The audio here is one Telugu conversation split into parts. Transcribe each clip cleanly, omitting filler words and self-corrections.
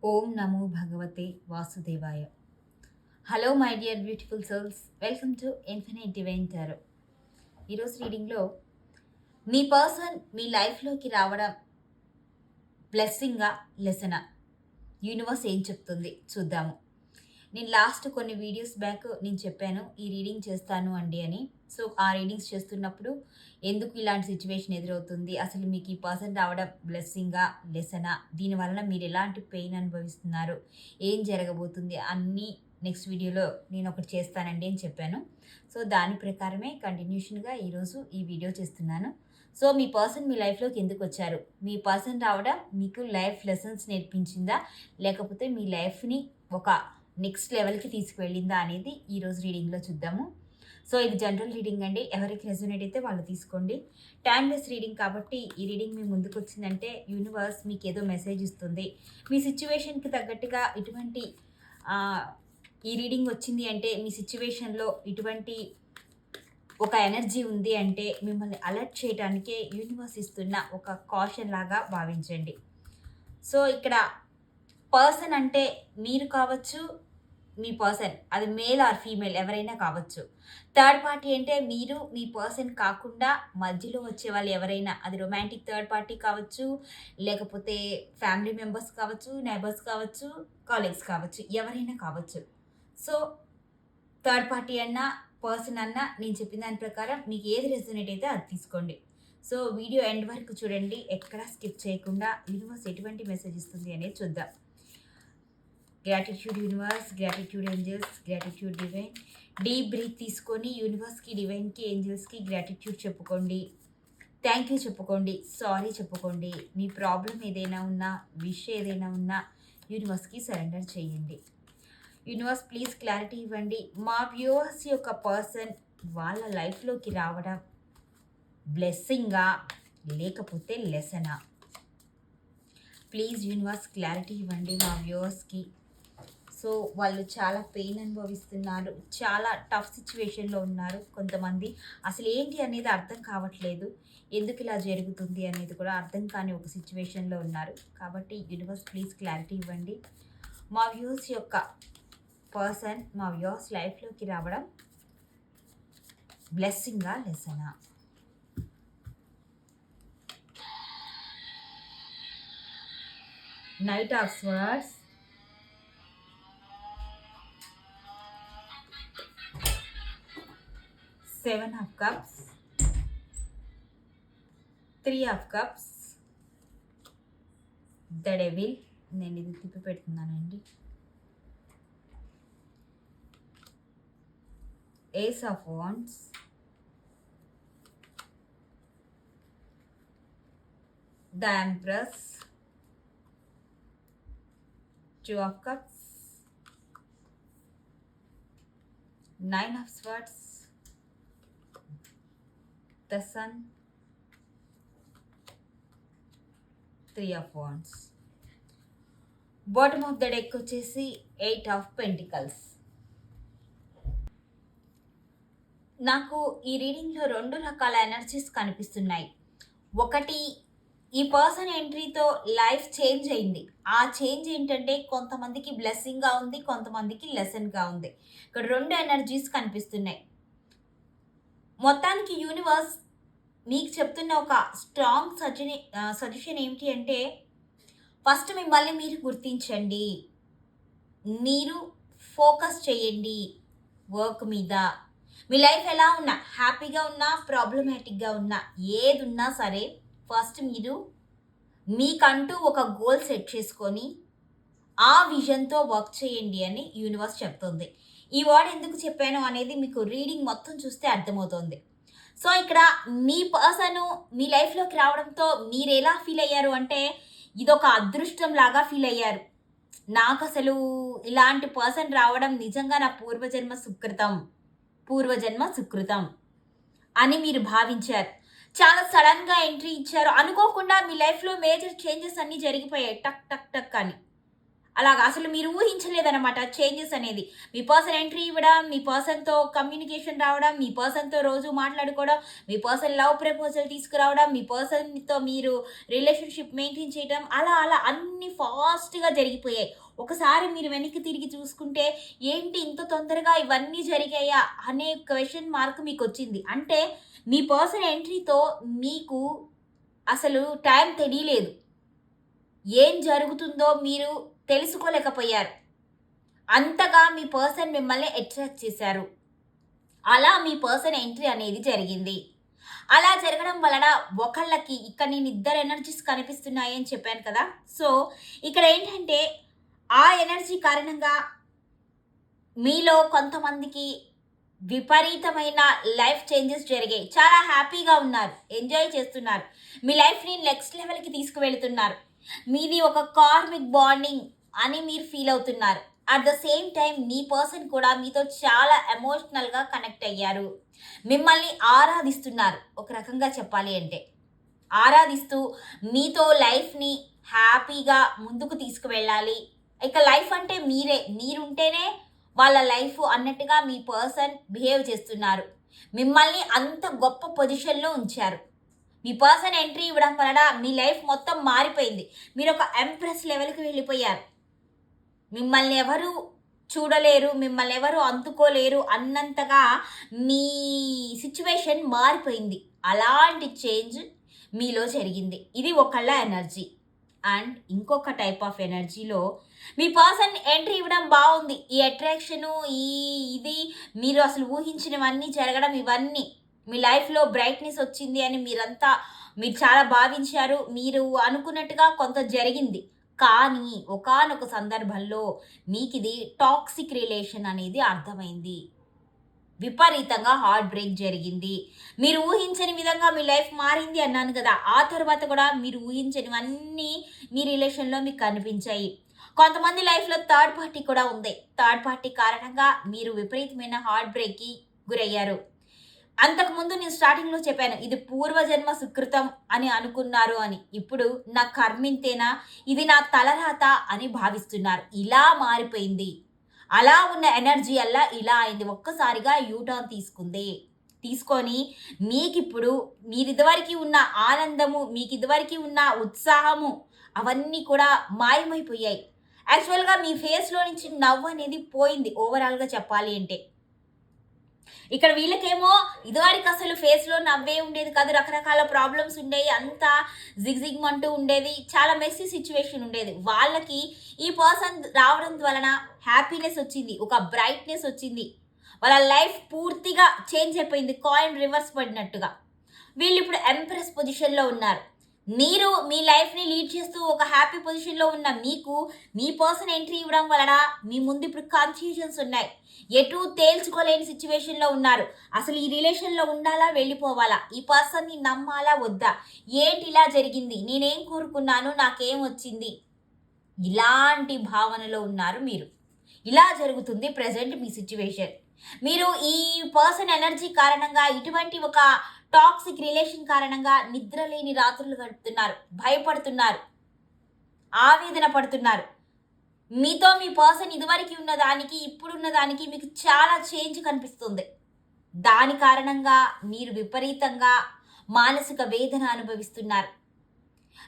ఓం నమో భగవతే వాసుదేవాయ. Hello my dear beautiful souls, welcome to infinite divine tarot. ఈరోజు రీడింగ్లో మీ పర్సన్ మీ లైఫ్లోకి రావడం బ్లెస్సింగా లెసనా, యూనివర్స్ ఏం చెప్తుంది చూద్దాము. నేను లాస్ట్ కొన్ని వీడియోస్ బ్యాక్ నేను చెప్పాను ఈ రీడింగ్ చేస్తాను అండి అని. సో ఆ రీడింగ్స్ చేస్తున్నప్పుడు ఎందుకు ఇలాంటి సిచ్యువేషన్ ఎదురవుతుంది, అసలు మీకు ఈ పర్సన్ రావడం బ్లెస్సింగా లెసనా, దీనివలన మీరు ఎలాంటి పెయిన్ అనుభవిస్తున్నారు, ఏం జరగబోతుంది అన్నీ నెక్స్ట్ వీడియోలో నేను ఒకటి చేస్తానండి అని చెప్పాను. సో దాని ప్రకారమే కంటిన్యూషన్గా ఈరోజు ఈ వీడియో చేస్తున్నాను. సో మీ పర్సన్ మీ లైఫ్లోకి ఎందుకు వచ్చారు, మీ పర్సన్ రావడం మీకు లైఫ్ లెసన్స్ నేర్పించిందా, లేకపోతే మీ లైఫ్ని ఒక నెక్స్ట్ లెవెల్కి తీసుకువెళ్ళిందా అనేది ఈరోజు రీడింగ్లో చూద్దాము. సో ఇది జనరల్ రీడింగ్ అండి, ఎవరికి రెజొనేట్ అయితే వాళ్ళు తీసుకోండి. టైమ్లెస్ రీడింగ్ కాబట్టి ఈ రీడింగ్ మీ ముందుకు వచ్చిందంటే యూనివర్స్ మీకు ఏదో మెసేజ్ ఇస్తుంది. మీ సిచ్యువేషన్కి తగ్గట్టుగా ఇటువంటి ఈ రీడింగ్ వచ్చింది అంటే మీ సిచ్యువేషన్లో ఇటువంటి ఒక ఎనర్జీ ఉంది అంటే మిమ్మల్ని అలర్ట్ చేయడానికే యూనివర్స్ ఇస్తున్న ఒక కాషన్ లాగా భావించండి. సో ఇక్కడ పర్సన్ అంటే మీరు కావచ్చు, మీ పర్సన్ అది మేల్ ఆర్ ఫీమేల్ ఎవరైనా కావచ్చు. థర్డ్ పార్టీ అంటే మీరు మీ పర్సన్ కాకుండా మధ్యలో వచ్చే వాళ్ళు ఎవరైనా, అది రొమాంటిక్ థర్డ్ పార్టీ కావచ్చు, లేకపోతే ఫ్యామిలీ మెంబర్స్ కావచ్చు, నైబర్స్ కావచ్చు, కాలీగ్స్ కావచ్చు, ఎవరైనా కావచ్చు. సో థర్డ్ పార్టీ అన్నా పర్సన్ అన్నా నేను చెప్పిన దాని ప్రకారం మీకు ఏది రెజొనేట్ అయితే అది తీసుకోండి. సో వీడియో ఎండ్ వరకు చూడండి, ఎక్కడా స్కిప్ చేయకుండా యూనివర్స్ ఎటువంటి మెసేజ్ ఇస్తుంది అనేది చూద్దాం. Gratitude universe, gratitude angels, gratitude divine. Deep breath తీసుకొని యూనివర్స్కి, డివైన్కి, ఏంజల్స్కి గ్రాటిట్యూడ్ చెప్పుకోండి, థ్యాంక్ యూ చెప్పుకోండి, సారీ చెప్పుకోండి. మీ ప్రాబ్లం ఏదైనా ఉన్నా, విష్ ఏదైనా ఉన్నా యూనివర్స్కి సరెండర్ చేయండి. యూనివర్స్ ప్లీజ్ క్లారిటీ ఇవ్వండి. మా వ్యూవర్స్ యొక్క పర్సన్ వాళ్ళ లైఫ్లోకి రావడం బ్లెస్సింగా లేకపోతే లెసనా, ప్లీజ్ యూనివర్స్ క్లారిటీ ఇవ్వండి మా వ్యూవర్స్కి. సో వాళ్ళు చాలా పెయిన్ అనుభవిస్తున్నారు, చాలా టఫ్ సిచ్యువేషన్లో ఉన్నారు. కొంతమంది అసలు ఏంటి అనేది అర్థం కావట్లేదు, ఎందుకు ఇలా జరుగుతుంది అనేది కూడా అర్థం కాని ఒక సిచ్యువేషన్లో ఉన్నారు. కాబట్టి యూనివర్స్ ప్లీజ్ క్లారిటీ ఇవ్వండి. మా వ్యూవర్స్ యొక్క పర్సన్ మా వ్యూవర్స్ లైఫ్లోకి రావడం బ్లెస్సింగా లెసనా. Knight of swords, seven of cups, three of cups, the devil. నేను ఇది తిప్పి పెడుతున్నానండి. Ace of wands, the empress, two of cups, nine of swords, the sun, three of wands. Bottom of the deck వచ్చేసి ఎయిట్ ఆఫ్ పెంటికల్స్. నాకు ఈ రీడింగ్లో రెండు రకాల ఎనర్జీస్ కనిపిస్తున్నాయి. ఒకటి, ఈ పర్సన్ ఎంట్రీతో లైఫ్ చేంజ్ అయింది. ఆ చేంజ్ ఏంటంటే కొంతమందికి బ్లెస్సింగ్గా ఉంది, కొంతమందికి లెసన్గా ఉంది. ఇక్కడ రెండు ఎనర్జీస్ కనిపిస్తున్నాయి. మొత్తానికి యూనివర్స్ మీకు చెప్తున్న ఒక స్ట్రాంగ్ సజెషన్ ఏమిటి అంటే, ఫస్ట్ మిమ్మల్ని మీరు గుర్తించండి, మీరు ఫోకస్ చేయండి వర్క్ మీద. మీ లైఫ్ ఎలా ఉన్నా, హ్యాపీగా ఉన్నా, ప్రాబ్లమాటిక్గా ఉన్నా, ఏది ఉన్నా సరే ఫస్ట్ మీరు మీకంటూ ఒక గోల్ సెట్ చేసుకొని ఆ విజన్తో వర్క్ చేయండి అని యూనివర్స్ చెప్తుంది. ఈ వర్డ్ ఎందుకు చెప్పాను అనేది మీకు రీడింగ్ మొత్తం చూస్తే అర్థమవుతుంది. సో ఇక్కడ మీ పర్సన్ మీ లైఫ్లోకి రావడంతో మీరు ఎలా ఫీల్ అయ్యారు అంటే, ఇదొక అదృష్టం లాగా ఫీల్ అయ్యారు. నాకు అసలు ఇలాంటి పర్సన్ రావడం నిజంగా నా పూర్వజన్మ సుకృతం అని మీరు భావించారు. చాలా సడన్గా ఎంట్రీ ఇచ్చారు, అనుకోకుండా మీ లైఫ్లో మేజర్ చేంజెస్ అన్నీ జరిగిపోయాయి టక్ టక్ టక్ అని. అలాగా అసలు మీరు ఊహించలేదన్నమాట చేంజెస్ అనేది. మీ పర్సన్ ఎంట్రీ ఇవ్వడం, మీ పర్సన్‌తో కమ్యూనికేషన్ రావడం, మీ పర్సన్‌తో రోజు మాట్లాడుకోవడం, మీ పర్సన్ లవ్ ప్రపోజల్ తీసుకురావడం, మీ పర్సన్‌తో మీరు రిలేషన్‌షిప్ మెయింటైన్ చేయడం, అలా అలా అన్నీ ఫాస్ట్‌గా జరిగిపోయాయి. ఒకసారి మీరు వెనక్కి తిరిగి చూసుకుంటే, ఏంటి ఇంత తొందరగా ఇవన్నీ జరిగాయా అనే క్వెషన్ మార్క్ మీకొచ్చింది. అంటే మీ పర్సన్ ఎంట్రీతో మీకు అసలు టైం తెలియలేదు. ఏం జరుగుతుందో మీరు తెలుసుకోలేకపోయారు. అంతగా మీ పర్సన్ మిమ్మల్ని అట్రాక్ట్ చేశారు. అలా మీ పర్సన్ ఎంట్రీ అనేది జరిగింది. అలా జరగడం వలన ఒకళ్ళకి ఇక్కడ నేను ఇద్దరు ఎనర్జీస్ కనిపిస్తున్నాయి అని చెప్పాను కదా! సో, ఇక్కడ ఏంటంటే ఆ ఎనర్జీ కారణంగా మీలో కొంతమందికి విపరీతమైన లైఫ్ చేంజెస్ జరిగాయి. చాలా హ్యాపీగా ఉన్నారు. ఎంజాయ్ చేస్తున్నారు. మీ లైఫ్‌ని నెక్స్ట్ లెవెల్‌కి తీసుకువెళ్తున్నారు. మీది ఒక కార్మిక్ బాండింగ్ అని మీరు ఫీల్ అవుతున్నారు. At the same time me person కూడా మీతో చాలా ఎమోషనల్‌గా కనెక్ట్ అయ్యారు. మిమ్మల్ని ఆరాధిస్తున్నారు. ఒక రకంగా చెప్పాలి అంటే. ఆరాధిస్తూ మీతో లైఫ్‌ని హ్యాపీగా ముందుకు తీసుకువెళ్ళాలి. ఇక లైఫ్ అంటే మీరే. మీరుంటేనే వాళ్ళ లైఫ్ అన్నట్టుగా మీ పర్సన్ బిహేవ్ చేస్తున్నారు. మిమ్మల్ని అంత గొప్ప పొజిషన్‌లో ఉంచారు. మీ పర్సన్ ఎంట్రీ ఇవ్వడం వలన మీ లైఫ్ మొత్తం మారిపోయింది. మీరొక ఎంప్రెస్ లెవెల్‌కి వెళ్ళిపోయారు. మిమ్మల్ని ఎవరు చూడలేరు, మిమ్మల్ని ఎవరు అందుకోలేరు అన్నంతగా మీ సిట్యుయేషన్ మారిపోయింది. అలాంటి చేంజ్ మీలో జరిగింది. ఇది ఒకళ్ళ ఎనర్జీ. అండ్ ఇంకొక టైప్ ఆఫ్ ఎనర్జీలో మీ పర్సన్ ఎంట్రీ ఇవ్వడం బావుంది. ఈ అట్రాక్షను, ఇది మీరు అసలు ఊహించినవన్నీ జరగడం ఇవన్నీ మీ లైఫ్‌లో బ్రైట్‌నెస్ వచ్చింది అని మీరు చాలా భావించారు. మీరు అనుకున్నట్టుగా కొంత జరిగింది. కానీ ఒకానొక సందర్భంలో మీకిది టాక్సిక్ రిలేషన్ అనేది అర్థమైంది. విపరీతంగా హార్ట్ బ్రేక్ జరిగింది. మీరు ఊహించని విధంగా మీ లైఫ్ మారింది అన్నాను కదా! ఆ తర్వాత కూడా మీరు ఊహించనివన్నీ మీ రిలేషన్‌లో మీకు కనిపించాయి. కొంతమంది లైఫ్‌లో థర్డ్ పార్టీ కూడా ఉంది. థర్డ్ పార్టీ కారణంగా మీరు విపరీతమైన హార్ట్ బ్రేక్‌కి గురయ్యారు. అంతకుముందు నేను స్టార్టింగ్‌లో చెప్పాను. ఇది పూర్వజన్మ సుకృతం అని అనుకున్నారు అని. ఇప్పుడు నా కర్మింతేనా, ఇది నా తలరాత అని భావిస్తున్నారు. ఇలా మారిపోయింది. అలా ఉన్న ఎనర్జీ అల్లా ఇలా అయింది. ఒక్కసారిగా యూ టర్న్ తీసుకుంది. తీసుకొని మీకిప్పుడు మీరిదివరకి ఉన్న ఆనందము, మీకిదివరకి ఉన్న ఉత్సాహము అవన్నీ కూడా మాయమైపోయాయి. యాక్చువల్‌గా మీ ఫేస్‌లో నుంచి నవ్వనేది పోయింది ఓవరాల్‌గా చెప్పాలి అంటే. ఇక్కడ వీళ్ళకేమో ఇదివరకు అసలు ఫేస్‌లో నవ్వే ఉండేది కాదు. రకరకాల ప్రాబ్లమ్స్ ఉండేయి. అంతా జిగ్‌జిగ్‌మంటూ ఉండేది. చాలా మెస్సీ సిట్యుయేషన్ ఉండేది. వాళ్ళకి ఈ పర్సన్ రావడం వలన హ్యాపీనెస్ వచ్చింది. ఒక బ్రైట్‌నెస్ వచ్చింది. వాళ్ళ లైఫ్ పూర్తిగా చేంజ్ అయిపోయింది. కాయిన్ రివర్స్ పడినట్టుగా. వీళ్ళిప్పుడు ఎంప్రెస్ పొజిషన్‌లో ఉన్నారు. మీరు మీ లైఫ్‌ని లీడ్ చేస్తూ ఒక హ్యాపీ పొజిషన్‌లో ఉన్న మీకు, మీ పర్సన్ ఎంట్రీ ఇవ్వడం వలన మీ ముందు ఇప్పుడు కన్‌ఫ్యూజన్స్ ఉన్నాయి. ఎటూ తేల్చుకోలేని సిట్యుయేషన్‌లో ఉన్నారు. అసలు ఈ రిలేషన్‌లో ఉండాలా? వెళ్ళిపోవాలా? ఈ పర్సన్‌ని నమ్మాలా? వద్దా? ఏంటి ఇలా జరిగింది? నేనేం కోరుకున్నాను? నాకేం వచ్చింది? ఇలాంటి భావనలో ఉన్నారు మీరు. ఇలా జరుగుతుంది ప్రెజెంట్ మీ సిట్యుయేషన్. మీరు ఈ పర్సన్ ఎనర్జీ కారణంగా ఇటువంటి ఒక టాక్సిక్ రిలేషన్ కారణంగా నిద్రలేని రాత్రులు గడుపుతున్నారు. భయపడుతున్నారు. ఆవేదన పడుతున్నారు. మీతో మీ పర్సన్ ఇదివరకి ఉన్న దానికి, ఇప్పుడున్న దానికి మీకు చాలా చేంజ్ కనిపిస్తుంది. దాని కారణంగా మీరు విపరీతంగా మానసిక వేదన అనుభవిస్తున్నారు.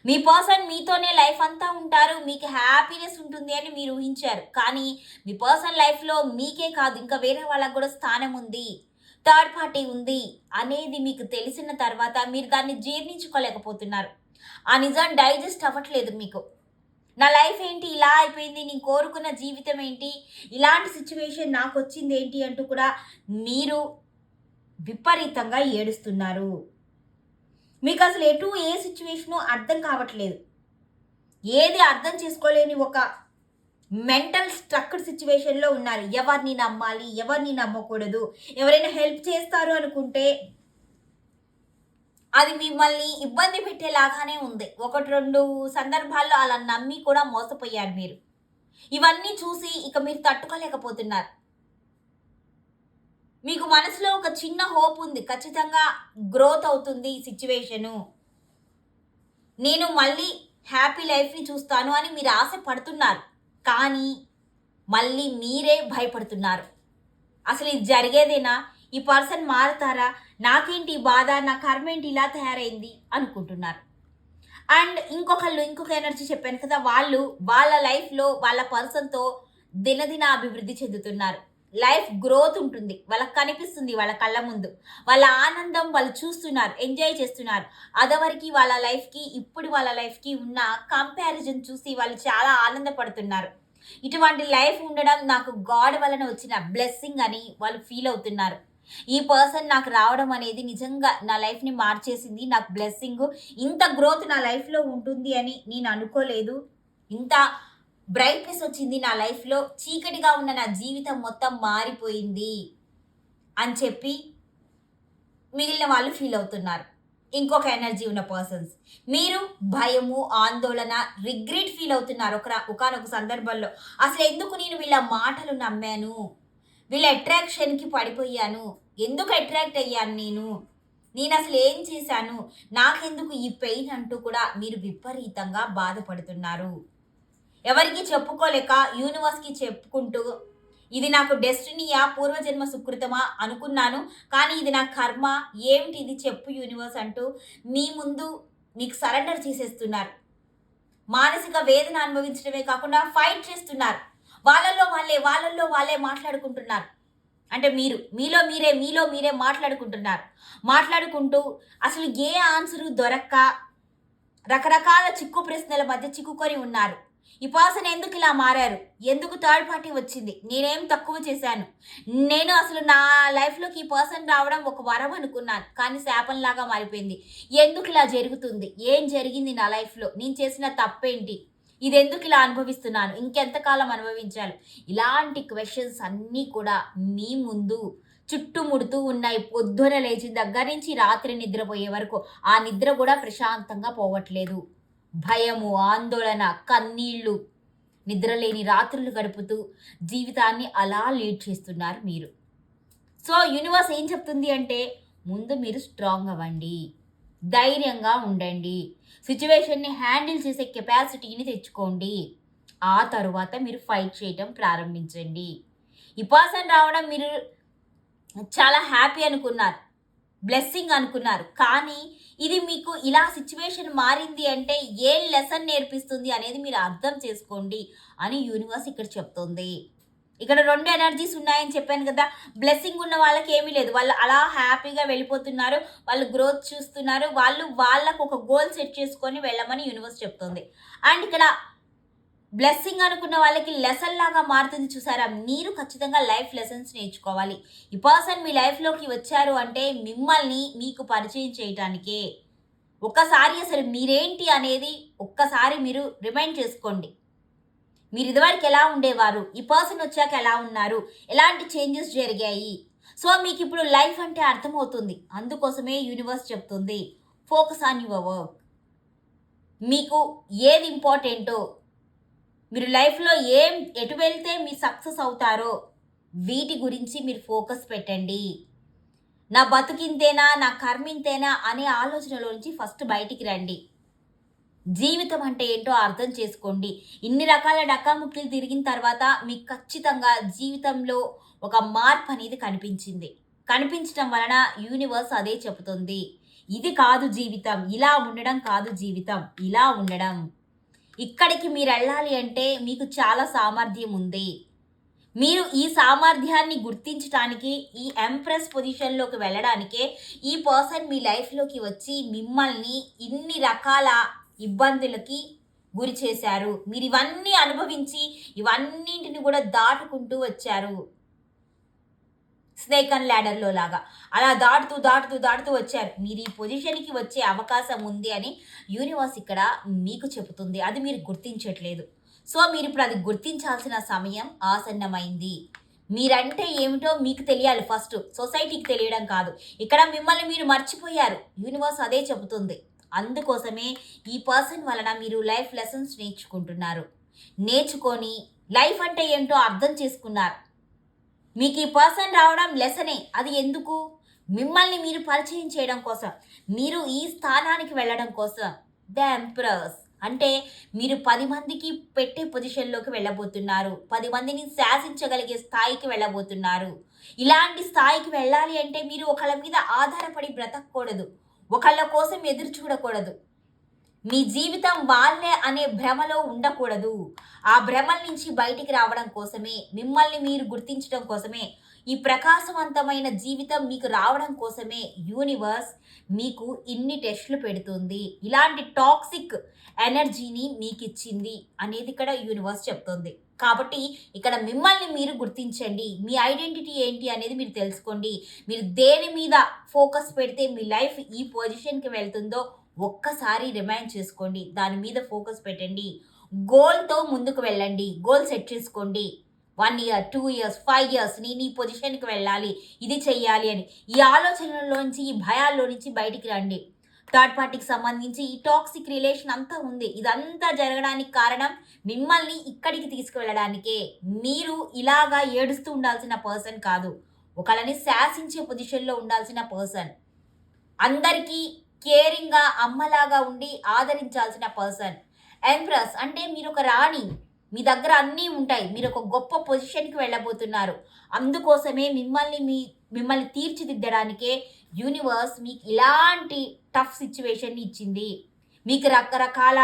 మీ పర్సన్ మీతోనే లైఫ్ అంతా ఉంటారు. మీకు హ్యాపీనెస్ ఉంటుంది అని మీరు ఊహించారు. కానీ మీ పర్సన్ లైఫ్‌లో మీకే కాదు ఇంకా వేరే వాళ్ళకి కూడా స్థానం ఉంది. థర్డ్ పార్టీ ఉంది అనేది మీకు తెలిసిన తర్వాత మీరు దాన్ని జీర్ణించుకోలేకపోతున్నారు. ఆ నిజం డైజెస్ట్ అవ్వట్లేదు మీకు. నా లైఫ్ ఏంటి ఇలా అయిపోయింది? నేను కోరుకున్న జీవితం ఏంటి? ఇలాంటి సిట్యుయేషన్ నాకొచ్చింది ఏంటి అంటూ కూడా మీరు విపరీతంగా ఏడుస్తున్నారు. మీకు అసలు ఏ సిట్యుయేషను అర్థం కావట్లేదు. ఏది అర్థం చేసుకోలేని ఒక మెంటల్ స్ట్రక్డ్ సిట్యుయేషన్‌లో ఉన్నారు. ఎవరిని నమ్మాలి? ఎవరిని నమ్మకూడదు? ఎవరైనా హెల్ప్ చేస్తారు అనుకుంటే అది మిమ్మల్ని ఇబ్బంది పెట్టేలాగానే ఉంది. 1, 2 సందర్భాల్లో అలా నమ్మి కూడా మోసపోయారు మీరు. ఇవన్నీ చూసి ఇక మీరు తట్టుకోలేకపోతున్నారు. మీకు మనసులో ఒక చిన్న హోప్ ఉంది. ఖచ్చితంగా గ్రోత్ అవుతుంది ఈ సిట్యుయేషను. నేను మళ్ళీ హ్యాపీ లైఫ్‌ని చూస్తాను అని మీరు ఆశ పడుతున్నారు. కానీ మళ్ళీ మీరే భయపడుతున్నారు. అసలు ఇది జరిగేదేనా? ఈ పర్సన్ మారుతారా? నాకేంటి ఈ బాధ? నా కర్మ ఏంటి ఇలా తయారైంది అనుకుంటున్నారు. అండ్ ఇంకొక ఎనర్జీ చెప్పాను కదా, వాళ్ళు వాళ్ళ లైఫ్లో వాళ్ళ పర్సన్తో దినదిన అభివృద్ధి చెందుతున్నారు. లైఫ్ గ్రోత్ ఉంటుంది, వాళ్ళకి కనిపిస్తుంది వాళ్ళ కళ్ళ ముందు. వాళ్ళ ఆనందం వాళ్ళు చూస్తున్నారు, ఎంజాయ్ చేస్తున్నారు. అదవరికి వాళ్ళ లైఫ్కి ఉన్న కంపారిజన్ చూసి వాళ్ళు చాలా ఆనందపడుతున్నారు. ఇటువంటి లైఫ్ ఉండడం నాకు గాడ్ వలన వచ్చిన బ్లెస్సింగ్ అని వాళ్ళు ఫీల్ అవుతున్నారు. ఈ పర్సన్ నాకు రావడం అనేది నిజంగా నా లైఫ్ని మార్చేసింది, నాకు బ్లెస్సింగ్. ఇంత గ్రోత్ నా లైఫ్లో ఉంటుంది అని నేను అనుకోలేదు. ఇంత బ్రైట్నెస్ వచ్చింది నా లైఫ్లో, చీకటిగా ఉన్న నా జీవితం మొత్తం మారిపోయింది అని చెప్పి మిగిలిన వాళ్ళు ఫీల్ అవుతున్నారు. ఇంకొక ఎనర్జీ ఉన్న పర్సన్స్, మీరు భయము, ఆందోళన, రిగ్రెట్ ఫీల్ అవుతున్నారు ఒకానొక సందర్భంలో. అసలు ఎందుకు నేను వీళ్ళ మాటలు నమ్మాను, వీళ్ళ అట్రాక్షన్కి పడిపోయాను, ఎందుకు అట్రాక్ట్ అయ్యాను నేను అసలు ఏం చేశాను, నాకెందుకు ఈ పెయిన్ అంటూ కూడా మీరు విపరీతంగా బాధపడుతున్నారు. ఎవరికి చెప్పుకోలేక యూనివర్స్కి చెప్పుకుంటూ ఇది నాకు డెస్టినీయా, పూర్వజన్మ సుకృతమా అనుకున్నాను, కానీ ఇది నా కర్మ, ఏమిటి ఇది చెప్పు యూనివర్స్ అంటూ మీ ముందు మీకు సరెండర్ చేసేస్తున్నారు. మానసిక వేదన అనుభవించడమే కాకుండా ఫైట్ చేస్తున్నారు. వాళ్ళల్లో వాళ్ళే మాట్లాడుకుంటున్నారు. అంటే మీలో మీరే మాట్లాడుకుంటూ అసలు ఏ ఆన్సరు దొరక్క రకరకాల చిక్కు ప్రశ్నల మధ్య చిక్కుకొని ఉన్నారు. ఈ పర్సన్ ఎందుకు ఇలా మారారు, ఎందుకు థర్డ్ పార్టీ వచ్చింది, నేనేం తక్కువ చేశాను, నేను అసలు నా లైఫ్లోకి ఈ పర్సన్ రావడం ఒక వరం అనుకున్నాను, కానీ శాపంలాగా మారిపోయింది, ఎందుకు ఇలా జరుగుతుంది, ఏం జరిగింది నా లైఫ్లో, నేను చేసిన తప్పేంటి, ఇది ఎందుకు ఇలా అనుభవిస్తున్నాను, ఇంకెంతకాలం అనుభవించాలి, ఇలాంటి క్వశ్చన్స్ అన్నీ కూడా మీ ముందు చుట్టుముడుతూ ఉన్నాయి. పొద్దున లేచిన దగ్గర నుంచి రాత్రి నిద్రపోయే వరకు ఆ నిద్ర కూడా ప్రశాంతంగా పోవట్లేదు. భయము, ఆందోళన, కన్నీళ్ళు, నిద్రలేని రాత్రులు గడుపుతూ జీవితాన్ని అలా లీడ్ చేస్తున్నారు మీరు. సో యూనివర్స్ ఏం చెప్తుంది అంటే, ముందు మీరు స్ట్రాంగ్ అవ్వండి, ధైర్యంగా ఉండండి, సిచ్యువేషన్ని హ్యాండిల్ చేసే కెపాసిటీని తెచ్చుకోండి. ఆ తరువాత మీరు ఫైట్ చేయటం ప్రారంభించండి. ఈ పర్సన్ రావడం మీరు చాలా హ్యాపీ అనుకున్నారు, బ్లెస్సింగ్ అనుకున్నారు, కానీ ఇది మీకు ఇలా సిచ్యువేషన్ మారింది అంటే ఏం లెసన్ నేర్పిస్తుంది అనేది మీరు అర్థం చేసుకోండి అని యూనివర్స్ ఇక్కడ చెప్తుంది. ఇక్కడ 2 ఎనర్జీస్ ఉన్నాయని చెప్పాను కదా. బ్లెస్సింగ్ ఉన్న వాళ్ళకి ఏమీ లేదు, వాళ్ళు అలా హ్యాపీగా వెళ్ళిపోతున్నారు, వాళ్ళు గ్రోత్ చూస్తున్నారు, వాళ్ళకు ఒక గోల్ సెట్ చేసుకొని వెళ్ళమని యూనివర్స్ చెప్తుంది. అండ్ ఇక్కడ బ్లెస్సింగ్ అనుకున్న వాళ్ళకి లెసన్ లాగా మారుతుంది చూసారా. మీరు ఖచ్చితంగా లైఫ్ లెసన్స్ నేర్చుకోవాలి. ఈ పర్సన్ మీ లైఫ్లోకి వచ్చారు అంటే మిమ్మల్ని మీకు పరిచయం చేయటానికే. ఒక్కసారి అసలు మీరేంటి అనేది ఒక్కసారి మీరు రిమైండ్ చేసుకోండి. మీరు ఇదివరకు ఎలా ఉండేవారు, ఈ పర్సన్ వచ్చాక ఎలా ఉన్నారు, ఎలాంటి చేంజెస్ జరిగాయి. సో మీకు ఇప్పుడు లైఫ్ అంటే అర్థమవుతుంది. అందుకోసమే యూనివర్స్ చెప్తుంది, ఫోకస్ ఆన్ యువర్ వర్క్. మీకు ఏది ఇంపార్టెంటో, మీరు లైఫ్లో ఎటు వెళ్తే మీరు సక్సెస్ అవుతారో వీటి గురించి మీరు ఫోకస్ పెట్టండి. నా బతుకింతేనా, నా కర్మింతేనా అనే ఆలోచనలో నుంచి ఫస్ట్ బయటికి రండి. జీవితం అంటే ఏంటో అర్థం చేసుకోండి. ఇన్ని రకాల డక్కాముక్కీలు తిరిగిన తర్వాత మీకు ఖచ్చితంగా జీవితంలో ఒక మార్పు అనేది కనిపించడం వలన యూనివర్స్ అదే చెబుతుంది, ఇది కాదు జీవితం, ఇలా ఉండడం కాదు జీవితం, ఇలా ఉండడం. ఇక్కడికి మీరు వెళ్ళాలి అంటే మీకు చాలా సామర్థ్యం ఉంది. మీరు ఈ సామర్థ్యాన్ని గుర్తించడానికి, ఈ ఎంప్రెస్ పొజిషన్లోకి వెళ్ళడానికే ఈ పర్సన్ మీ లైఫ్లోకి వచ్చి మిమ్మల్ని ఇన్ని రకాల ఇబ్బందులకి గురి చేశారు. మీరు ఇవన్నీ అనుభవించి ఇవన్నింటిని కూడా దాటుకుంటూ వచ్చారు. స్నేక్ అండ్ ల్యాడర్లో లాగా అలా దాటుతూ వచ్చారు. మీరు ఈ పొజిషన్కి వచ్చే అవకాశం ఉంది అని యూనివర్స్ ఇక్కడ మీకు చెబుతుంది. అది మీరు గుర్తించట్లేదు. సో మీరు ఇప్పుడు అది గుర్తించాల్సిన సమయం ఆసన్నమైంది. మీరంటే ఏమిటో మీకు తెలియాలి ఫస్ట్, సొసైటీకి తెలియడం కాదు. ఇక్కడ మిమ్మల్ని మీరు మర్చిపోయారు, యూనివర్స్ అదే చెబుతుంది. అందుకోసమే ఈ పర్సన్ వలన మీరు లైఫ్ లెసన్స్ నేర్చుకొని లైఫ్ అంటే ఏంటో అర్థం చేసుకున్నారు. మీకు ఈ పర్సన్ రావడం లెసనే. అది ఎందుకు? మిమ్మల్ని మీరు పరిచయం చేయడం కోసం, మీరు ఈ స్థానానికి వెళ్ళడం కోసం. ద ఎంప్రెస్ అంటే మీరు 10 మందికి పెట్టే పొజిషన్‌లోకి వెళ్ళబోతున్నారు. 10 మందిని శాసించగలిగే స్థాయికి వెళ్ళబోతున్నారు. ఇలాంటి స్థాయికి వెళ్ళాలి అంటే మీరు ఒకళ్ళ మీద ఆధారపడి బ్రతకూడదు. ఒకళ్ళ కోసం ఎదురు చూడకూడదు. మీ జీవితం వాళ్ళే అనే భ్రమలో ఉండకూడదు. ఆ భ్రమల నుంచి బయటికి రావడం కోసమే, మిమ్మల్ని మీరు గుర్తించడం కోసమే, ఈ ప్రకాశవంతమైన జీవితం మీకు రావడం కోసమే యూనివర్స్ మీకు ఇన్ని టెస్టులు పెడుతుంది. ఇలాంటి టాక్సిక్ ఎనర్జీని మీకిచ్చింది అనేది ఇక్కడ యూనివర్స్ చెప్తుంది. కాబట్టి ఇక్కడ మిమ్మల్ని మీరు గుర్తించండి. మీ ఐడెంటిటీ ఏంటి అనేది మీరు తెలుసుకోండి. మీరు దేని మీద ఫోకస్ పెడితే మీ లైఫ్ ఈ పొజిషన్‌కి వెళ్తుందో ఒక్కసారి రిమైండ్ చేసుకోండి. దాని మీద ఫోకస్ పెట్టండి. గోల్‌తో ముందుకు వెళ్ళండి. గోల్ సెట్ చేసుకోండి. 1 ఇయర్, 2 ఇయర్స్, 5 ఇయర్స్ నేను ఈ పొజిషన్‌కి వెళ్ళాలి. ఇది చెయ్యాలి అని. ఈ ఆలోచనల్లోంచి, ఈ భయాల్లో నుంచి బయటికి రండి. థర్డ్ పార్టీకి సంబంధించి ఈ టాక్సిక్ రిలేషన్ అంతా ఉంది. ఇదంతా జరగడానికి కారణం మిమ్మల్ని ఇక్కడికి తీసుకువెళ్ళడానికే. మీరు ఇలాగా ఏడుస్తూ ఉండాల్సిన పర్సన్ కాదు. ఒకళ్ళని శాసించే పొజిషన్‌లో ఉండాల్సిన పర్సన్. అందరికీ కేరింగ్‌గా అమ్మలాగా ఉండి ఆదరించాల్సిన పర్సన్. ఎంప్రెస్ అంటే మీరొక రాణి. మీ దగ్గర అన్నీ ఉంటాయి. మీరొక గొప్ప పొజిషన్‌కి వెళ్ళబోతున్నారు. అందుకోసమే మిమ్మల్ని తీర్చిదిద్దడానికే యూనివర్స్ మీకు ఇలాంటి టఫ్ సిట్యుయేషన్‌ని ఇచ్చింది. మీకు రకరకాల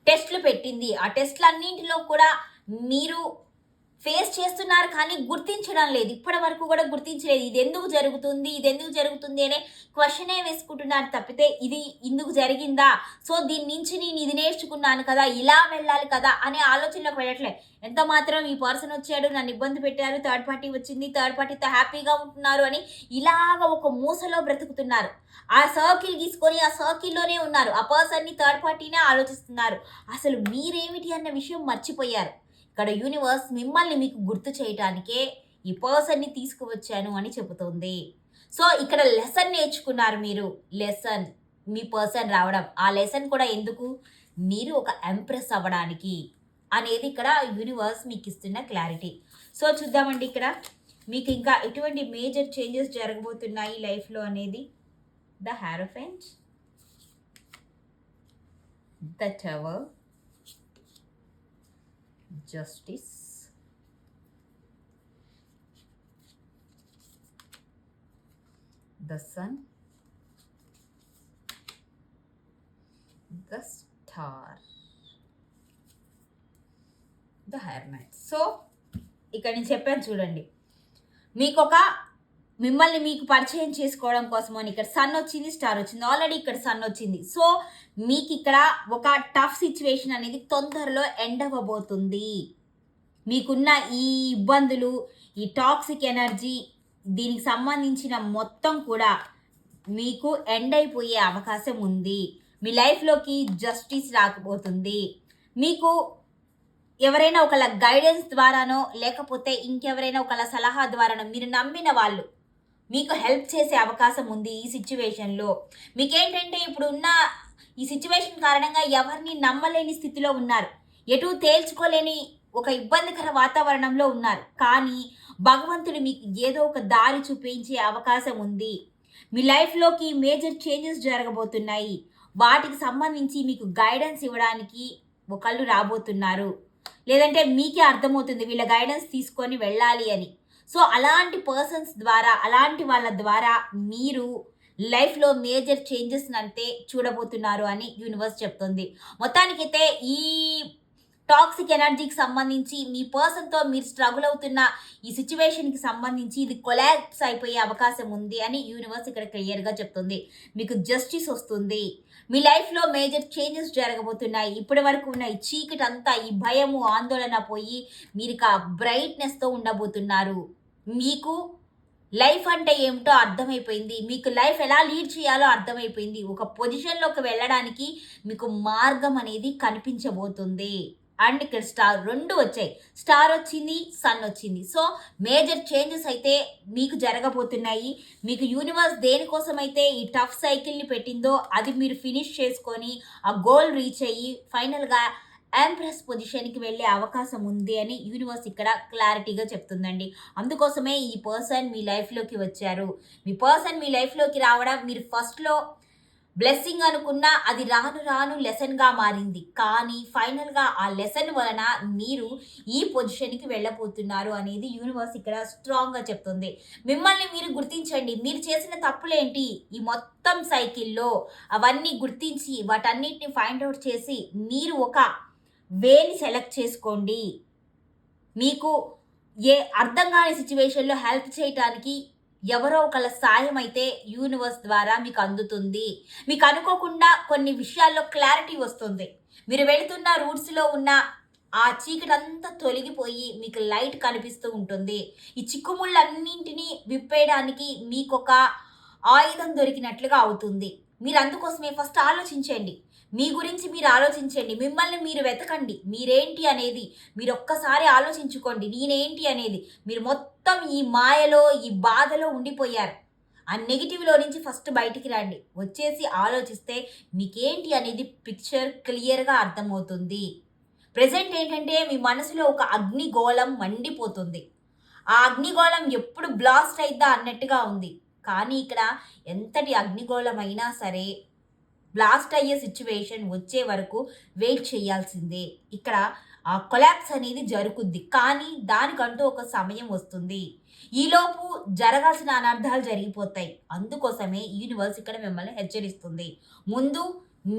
టెస్ట్‌లు పెట్టింది. ఆ టెస్ట్‌లన్నింటిలో కూడా మీరు ఫేస్ చేస్తున్నారు కానీ గుర్తించడం లేదు. ఇప్పటి వరకు కూడా గుర్తించలేదు. ఇదెందుకు జరుగుతుంది? ఇదెందుకు జరుగుతుంది? అనే క్వెషనే వేసుకుంటున్నారు తప్పితే ఇది ఇందుకు జరిగిందా? సో దీని నుంచి నేను ఇది నేర్చుకున్నాను కదా! ఇలా వెళ్ళాలి కదా! అనే ఆలోచనలోకి వెళ్ళట్లే. ఎంత మాత్రం ఈ పర్సన్ వచ్చాడు, నన్ను ఇబ్బంది పెట్టారు, థర్డ్ పార్టీ వచ్చింది, థర్డ్ పార్టీతో హ్యాపీగా ఉంటున్నారు అని ఇలాగ ఒక మూసలో బ్రతుకుతున్నారు. ఆ సర్కిల్ గీసుకొని ఆ సర్కిల్‌లోనే ఉన్నారు. ఆ పర్సన్‌ని థర్డ్ పార్టీనే ఆలోచిస్తున్నారు. అసలు మీరేమిటి అన్న విషయం మర్చిపోయారు. ఇక్కడ యూనివర్స్ మిమ్మల్ని మీకు గుర్తు చేయటానికే ఈ పర్సన్‌ని తీసుకువచ్చాను అని చెబుతోంది. సో, ఇక్కడ లెసన్ నేర్చుకున్నారు మీరు. లెసన్ మీ పర్సన్ రావడం. ఆ లెసన్ కూడా ఎందుకు? మీరు ఒక ఎంప్రెస్ అవ్వడానికి అనేది ఇక్కడ యూనివర్స్ మీకిస్తున్న క్లారిటీ. సో, చూద్దామండి ఇక్కడ మీకు ఇంకా ఎటువంటి మేజర్ చేంజెస్ జరగబోతున్నాయి లైఫ్‌లో అనేది. The hierophant, the tower, justice, the sun, the star, the hermit. So ఇక్కడ నేను చెప్పాను చూడండి. మిమ్మల్ని మీకు పరిచయం చేసుకోవడం కోసమని ఇక్కడ సన్ వచ్చింది, స్టార్ వచ్చింది. ఆల్రెడీ ఇక్కడ సన్ వచ్చింది. సో మీకు ఇక్కడ ఒక టఫ్ సిచ్యువేషన్ అనేది తొందరలో ఎండ్ అవ్వబోతుంది. మీకున్న ఈ ఇబ్బందులు, ఈ టాక్సిక్ ఎనర్జీ, దీనికి సంబంధించిన మొత్తం కూడా మీకు ఎండ్ అయిపోయే అవకాశం ఉంది. మీ లైఫ్‌లోకి జస్టిస్ రాకపోతుంది. మీకు ఎవరైనా ఒకళ్ళ గైడెన్స్ ద్వారానో, లేకపోతే ఇంకెవరైనా ఒకళ్ళ సలహా ద్వారానో మీరు నమ్మిన వాళ్ళు మీకు హెల్ప్ చేసే అవకాశం ఉంది ఈ సిట్యుయేషన్‌లో. మీకేంటంటే ఇప్పుడున్న ఈ సిట్యుయేషన్ కారణంగా ఎవరిని నమ్మలేని స్థితిలో ఉన్నారు. ఎటూ తేల్చుకోలేని ఒక ఇబ్బందికర వాతావరణంలో ఉన్నారు. కానీ భగవంతుడు మీకు ఏదో ఒక దారి చూపించే అవకాశం ఉంది. మీ లైఫ్‌లోకి మేజర్ చేంజెస్ జరగబోతున్నాయి. వాటికి సంబంధించి మీకు గైడెన్స్ ఇవ్వడానికి ఒకళ్ళు రాబోతున్నారు. లేదంటే మీకే అర్థమవుతుంది వీళ్ళ గైడెన్స్ తీసుకొని వెళ్ళాలి అని. సో అలాంటి పర్సన్స్ ద్వారా, అలాంటి వాళ్ళ ద్వారా మీరు లైఫ్‌లో మేజర్ చేంజెస్ అంటే చూడబోతున్నారు అని యూనివర్స్ చెప్తుంది. మొత్తానికైతే ఈ టాక్సిక్ ఎనర్జీకి సంబంధించి మీ పర్సన్‌తో మీరు స్ట్రగుల్ అవుతున్న ఈ సిట్యుయేషన్‌కి సంబంధించి ఇది కొలాప్స్ అయిపోయే అవకాశం ఉంది అని యూనివర్స్ ఇక్కడ క్లియర్‌గా చెప్తుంది. మీకు జస్టిస్ వస్తుంది. మీ లైఫ్‌లో మేజర్ చేంజెస్ జరగబోతున్నాయి. ఇప్పటి వరకు ఉన్న ఈ చీకటంతా, ఈ భయము, ఆందోళన పోయి మీరిక బ్రైట్‌నెస్‌తో ఉండబోతున్నారు. మీకు లైఫ్ అంటే ఏమిటో అర్థమైపోయింది. మీకు లైఫ్ ఎలా లీడ్ చేయాలో అర్థమైపోయింది. ఒక పొజిషన్‌లోకి వెళ్ళడానికి మీకు మార్గం అనేది కనిపించబోతుంది. అండ్ ఇక్కడ స్టార్ 2 వచ్చాయి. స్టార్ వచ్చింది, సన్ వచ్చింది. సో మేజర్ చేంజెస్ అయితే మీకు జరగబోతున్నాయి. మీకు యూనివర్స్ దేనికోసమైతే ఈ టఫ్ సైకిల్‌ని పెట్టిందో అది మీరు ఫినిష్ చేసుకొని ఆ గోల్ రీచ్ అయ్యి ఫైనల్‌గా ఎంప్రెస్ పొజిషన్‌కి వెళ్ళే అవకాశం ఉంది అని యూనివర్స్ ఇక్కడ క్లారిటీగా చెప్తుందండి. అందుకోసమే ఈ పర్సన్ మీ లైఫ్‌లోకి వచ్చారు. మీ పర్సన్ మీ లైఫ్‌లోకి రావడం మీరు ఫస్ట్‌లో బ్లెస్సింగ్ అనుకున్నా అది రాను రాను లెసన్‌గా మారింది. కానీ ఫైనల్‌గా ఆ లెసన్ వలన మీరు ఈ పొజిషన్‌కి వెళ్ళబోతున్నారు అనేది యూనివర్స్ ఇక్కడ స్ట్రాంగ్‌గా చెప్తుంది. మిమ్మల్ని మీరు గుర్తించండి. మీరు చేసిన తప్పులేంటి? ఈ మొత్తం సైకిల్‌లో అవన్నీ గుర్తించి వాటన్నిటిని ఫైండ్ ఔట్ చేసి మీరు ఒక వేని సెలెక్ట్ చేసుకోండి. మీకు అర్థం కాని సిట్యుయేషన్‌లో హెల్ప్ చేయటానికి ఎవరో ఒకళ్ళ సాయం అయితే యూనివర్స్ ద్వారా మీకు అందుతుంది. మీకు అనుకోకుండా కొన్ని విషయాల్లో క్లారిటీ వస్తుంది. మీరు వెళ్తున్న రూట్స్‌లో ఉన్న ఆ చీకటంతా తొలగిపోయి మీకు లైట్ కనిపిస్తూ ఉంటుంది. ఈ చిక్కుముళ్ళన్నింటినీ విప్పేయడానికి మీకొక ఆయుధం దొరికినట్లుగా అవుతుంది. మీరు అందుకోసమే ఫస్ట్ ఆలోచించండి. మీ గురించి మీరు ఆలోచించండి. మిమ్మల్ని మీరు వెతకండి. మీరేంటి అనేది మీరొక్కసారి ఆలోచించుకోండి. నేనేంటి అనేది. మీరు మొత్తం ఈ మాయలో, ఈ బాధలో ఉండిపోయారు. ఆ నెగెటివ్‌లో నుంచి ఫస్ట్ బయటికి రండి. వచ్చేసి ఆలోచిస్తే మీకేంటి అనేది పిక్చర్ క్లియర్‌గా అర్థమవుతుంది. ప్రెజెంట్ ఏంటంటే మీ మనసులో ఒక అగ్నిగోళం మండిపోతుంది. ఆ అగ్నిగోళం ఎప్పుడు బ్లాస్ట్ అయిద్దా అన్నట్టుగా ఉంది. కానీ ఇక్కడ ఎంతటి అగ్నిగోళం అయినా సరే బ్లాస్ట్ అయ్యే సిచ్యువేషన్ వచ్చే వరకు వెయిట్ చేయాల్సిందే. ఇక్కడ ఆ కొలాప్స్ అనేది జరుగుద్ది. కానీ దానికంటూ ఒక సమయం వస్తుంది. ఈలోపు జరగాల్సిన అనర్థాలు జరిగిపోతాయి. అందుకోసమే యూనివర్స్ ఇక్కడ మిమ్మల్ని హెచ్చరిస్తుంది. ముందు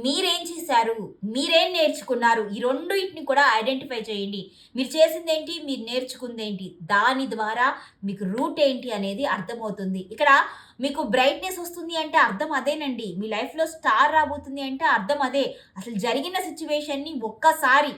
మీరేం చేశారు? మీరేం నేర్చుకున్నారు? ఈ రెండిటిని కూడా ఐడెంటిఫై చేయండి. మీరు చేసిందేంటి? మీరు నేర్చుకుందేంటి? దాని ద్వారా మీకు రూట్ ఏంటి అనేది అర్థమవుతుంది. ఇక్కడ మీకు బ్రైట్‌నెస్ వస్తుంది అంటే అర్థం అదేనండి. మీ లైఫ్‌లో స్టార్ రాబోతుంది అంటే అర్థం అదే. అసలు జరిగిన సిట్యుయేషన్‌ని ఒక్కసారి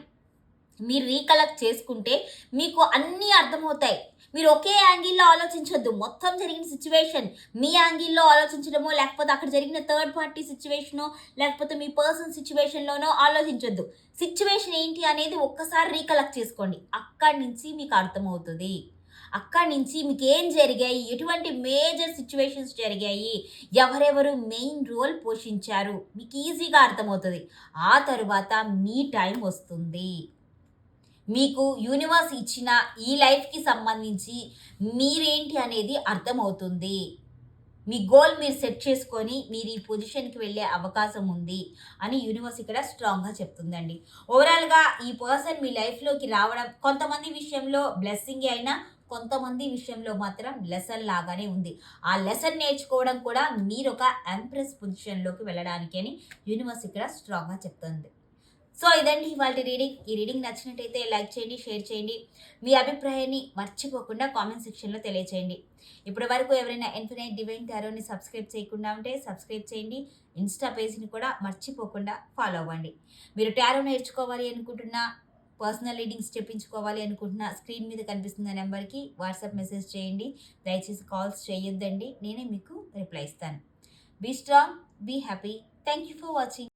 మీరు రీకలెక్ట్ చేసుకుంటే మీకు అన్నీ అర్థమవుతాయి. మీరు ఒకే యాంగిల్‌లో ఆలోచించొద్దు. మొత్తం జరిగిన సిట్యుయేషన్ మీ యాంగిల్‌లో ఆలోచించడమో, లేకపోతే అక్కడ జరిగిన థర్డ్ పార్టీ సిట్యుయేషనో, లేకపోతే మీ పర్సన్ సిట్యుయేషన్‌లోనో ఆలోచించొద్దు. సిట్యుయేషన్ ఏంటి అనేది ఒక్కసారి రీకలెక్ట్ చేసుకోండి. అక్కడి నుంచి మీకు అర్థమవుతది. అక్కడి నుంచి మీకేం జరిగాయి? ఎటువంటి మేజర్ సిట్యుయేషన్స్ జరిగాయి? ఎవరెవరు మెయిన్ రోల్ పోషించారు? మీకు ఈజీగా అర్థమవుతది. ఆ తరువాత మీ టైం వస్తుంది. మీకు యూనివర్స్ ఇచ్చిన ఈ లైఫ్‌కి సంబంధించి మీరేంటి అనేది అర్థమవుతుంది. మీ గోల్ మీరు సెట్ చేసుకొని మీరు ఈ పొజిషన్‌కి వెళ్ళే అవకాశం ఉంది అని యూనివర్స్ ఇక్కడ స్ట్రాంగ్‌గా చెప్తుందండి. ఓవరాల్‌గా ఈ పర్సన్ మీ లైఫ్‌లోకి రావడం కొంతమంది విషయంలో బ్లెస్సింగే అయినా కొంతమంది విషయంలో మాత్రం లెసన్ లాగానే ఉంది. ఆ లెసన్ నేర్చుకోవడం కూడా మీరొక ఎంప్రెస్ పొజిషన్‌లోకి వెళ్ళడానికి అని యూనివర్స్ ఇక్కడ స్ట్రాంగ్‌గా చెప్తుంది. సో ఇదండి ఇవాల్టి రీడింగ్. ఈ రీడింగ్ నచ్చినట్టయితే లైక్ చేయండి, షేర్ చేయండి. మీ అభిప్రాయాన్ని మర్చిపోకుండా కామెంట్ సెక్షన్‌లో తెలియచేయండి. ఇప్పటి వరకు ఎవరైనా ఇన్ఫినైట్ డివైన్ టారోని సబ్స్క్రైబ్ చేయకుండా ఉంటే సబ్స్క్రైబ్ చేయండి. ఇన్‌స్టా పేజ్‌ని కూడా మర్చిపోకుండా ఫాలో అవ్వండి. మీరు టారో నేర్చుకోవాలి అనుకుంటున్నా, పర్సనల్ రీడింగ్స్ చెప్పించుకోవాలి అనుకుంటున్నా స్క్రీన్ మీద కనిపిస్తున్న నెంబర్‌కి వాట్సాప్ మెసేజ్ చేయండి. దయచేసి కాల్స్ చేయొద్దండి. నేనే మీకు రిప్లై ఇస్తాను. Be strong, be happy. Thank you for watching.